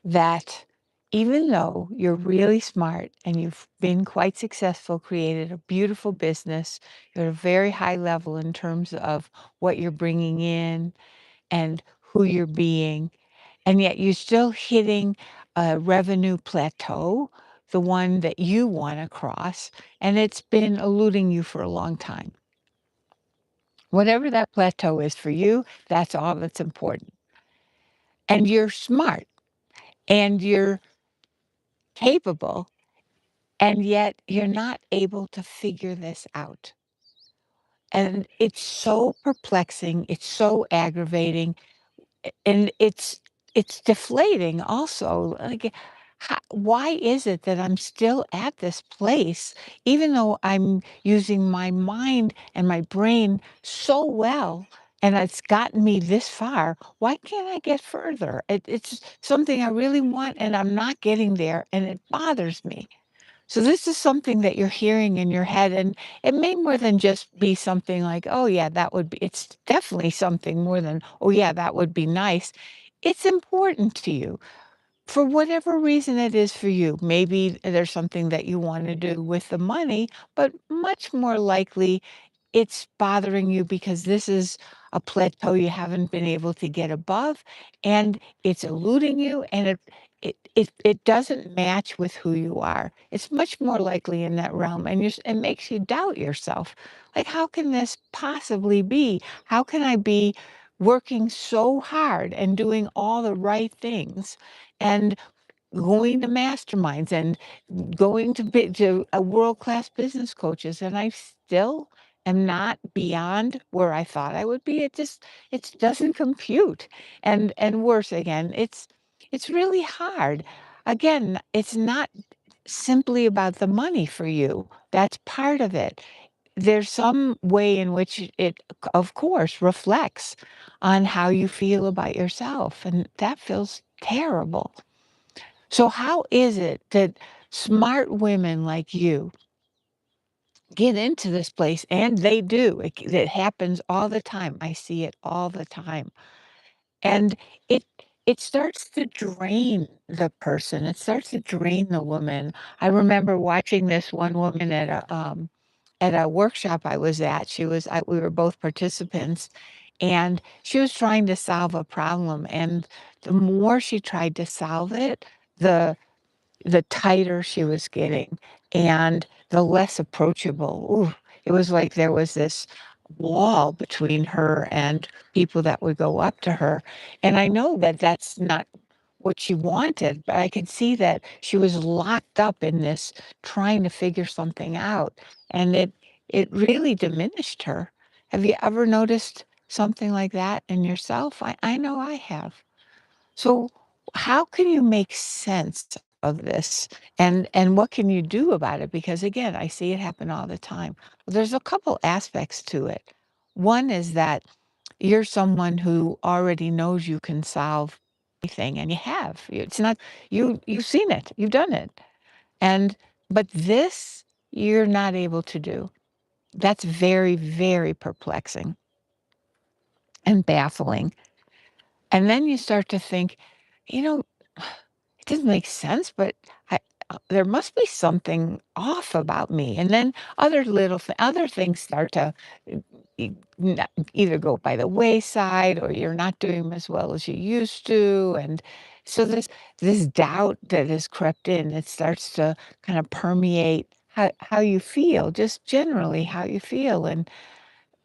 that even though you're really smart and you've been quite successful, created a beautiful business, you're at a very high level in terms of what you're bringing in and who you're being, and yet you're still hitting a revenue plateau, the one that you want to cross, and it's been eluding you for a long time. Whatever that plateau is for you, that's all that's important. And you're smart and you're capable, and yet you're not able to figure this out. And it's so perplexing, it's so aggravating, and it's deflating also. Like, why is it that I'm still at this place, even though I'm using my mind and my brain so well, and it's gotten me this far? Why can't I get further? It's something I really want, and I'm not getting there, and it bothers me. So this is something that you're hearing in your head, and it may more than just be something like, "Oh, yeah, that would be," it's definitely something more than, "Oh, yeah, that would be nice." It's important to you for whatever reason it is for you. Maybe there's something that you want to do with the money, but much more likely it's bothering you because this is a plateau you haven't been able to get above, and it's eluding you, and it doesn't match with who you are. It's much more likely in that realm, and it makes you doubt yourself. Like, how can this possibly be? How can I be working so hard and doing all the right things and going to masterminds and going to a world-class business coaches, and I still am not beyond where I thought I would be? It doesn't compute. And worse again, it's really hard. Again, it's not simply about the money for you. That's part of it. There's some way in which it, of course, reflects on how you feel about yourself, and that feels terrible. So how is it that smart women like you get into this place? And they do. It happens all the time. I see it all the time. And it it starts to drain the person. It starts to drain the woman. I remember watching this one woman at a workshop I was at. We were both participants, and she was trying to solve a problem. And the more she tried to solve it, the the tighter she was getting and the less approachable. Ooh, it was like there was this wall between her and people that would go up to her. And I know that that's not what she wanted, but I could see that she was locked up in this trying to figure something out. And it really diminished her. Have you ever noticed something like that in yourself? I know I have. So how can you make sense of this? And what can you do about it? Because again, I see it happen all the time. Well, there's a couple aspects to it. One is that you're someone who already knows you can solve anything, and you have. It's not you've seen it, you've done it. And but this you're not able to do. That's very, very perplexing and baffling. And then you start to think, you know, it doesn't make sense, but there must be something off about me. And then other things start to either go by the wayside, or you're not doing as well as you used to. And so this doubt that has crept in, it starts to kind of permeate how you feel, just generally how you feel. And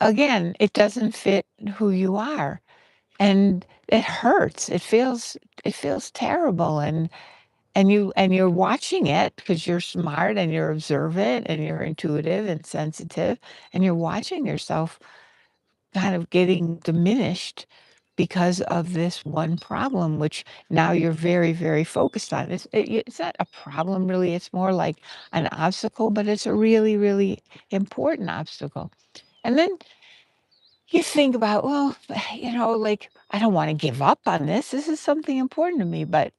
again, it doesn't fit who you are. And it hurts. It feels terrible. And you're watching it because you're smart and you're observant and you're intuitive and sensitive, and you're watching yourself kind of getting diminished because of this one problem, which now you're very, very focused on. It's not a problem really, it's more like an obstacle, but it's a really, really important obstacle. And then you think about, well, like, I don't want to give up on this. This is something important to me, but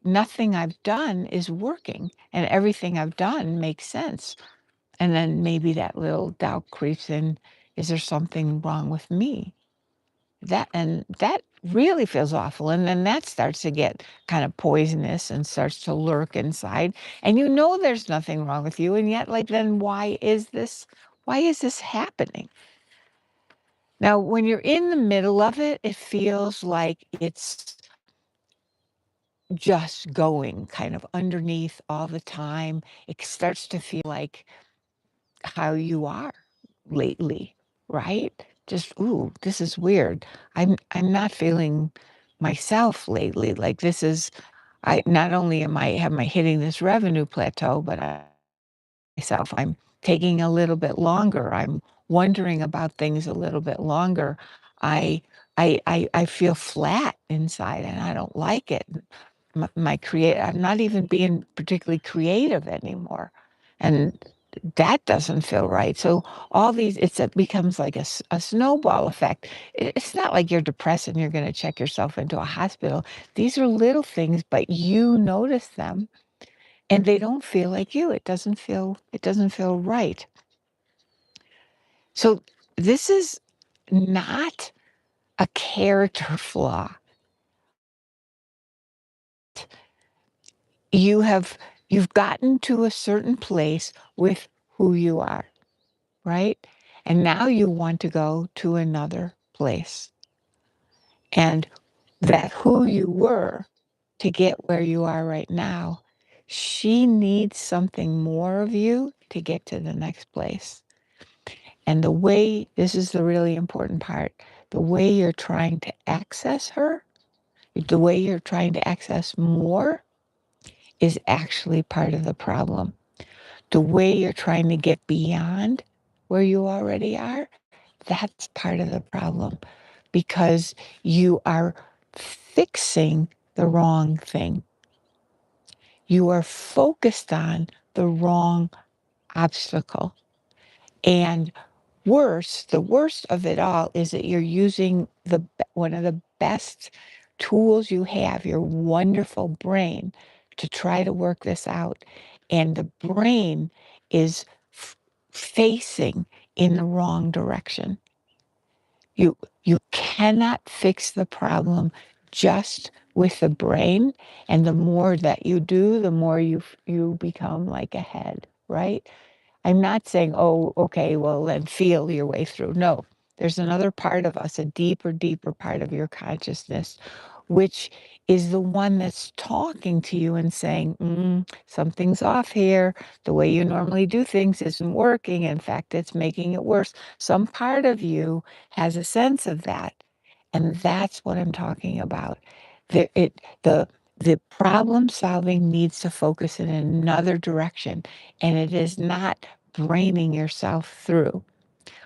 nothing I've done is working, and everything I've done makes sense. And then maybe that little doubt creeps in. Is there something wrong with me? that really feels awful, and then that starts to get kind of poisonous and starts to lurk inside, and you know there's nothing wrong with you, and yet, like, then why is this happening? Now, when you're in the middle of it, it feels like it's just going kind of underneath all the time. It starts to feel like how you are lately, right? Just, ooh, this is weird. I'm not feeling myself lately. Like this is I not only am I hitting this revenue plateau, but I'm taking a little bit longer. I'm wondering about things a little bit longer. I I feel flat inside and I don't like it. I'm not even being particularly creative anymore. And that doesn't feel right. So all these, it becomes like a snowball effect. It's not like you're depressed and you're going to check yourself into a hospital. These are little things, but you notice them and they don't feel like you. It doesn't feel right. So this is not a character flaw. You have you've gotten to a certain place with who you are, right? And now you want to go to another place. And that who you were to get where you are right now, she needs something more of you to get to the next place. And this is the really important part, the way you're trying to access her, the way you're trying to access more is actually part of the problem. The way you're trying to get beyond where you already are, that's part of the problem because you are fixing the wrong thing. You are focused on the wrong obstacle. And the worst of it all is that you're using one of the best tools you have, your wonderful brain, to try to work this out. And the brain is facing in the wrong direction. You cannot fix the problem just with the brain, and the more that you do, the more you become like a head, right? I'm not saying, "Oh, okay, well, then feel your way through." No, there's another part of us, a deeper, deeper part of your consciousness, which is the one that's talking to you and saying, something's off here. The way you normally do things isn't working. In fact, it's making it worse. Some part of you has a sense of that. And that's what I'm talking about. The, it, the problem solving needs to focus in another direction, and it is not braining yourself through.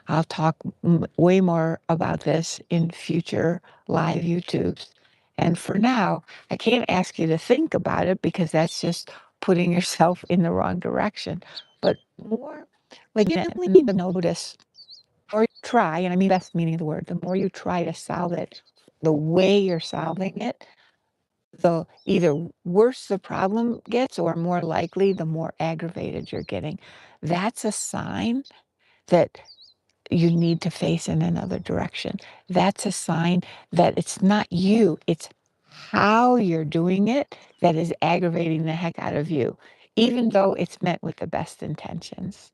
I'll talk way more about this in future live YouTubes. And for now, I can't ask you to think about it because that's just putting yourself in the wrong direction. But more like you need to notice, or try, and I mean best meaning of the word, the more you try to solve it, the way you're solving it, the either worse the problem gets or more likely the more aggravated you're getting. That's a sign that you need to face in another direction. That's a sign that it's not you, it's how you're doing it that is aggravating the heck out of you, even though it's meant with the best intentions.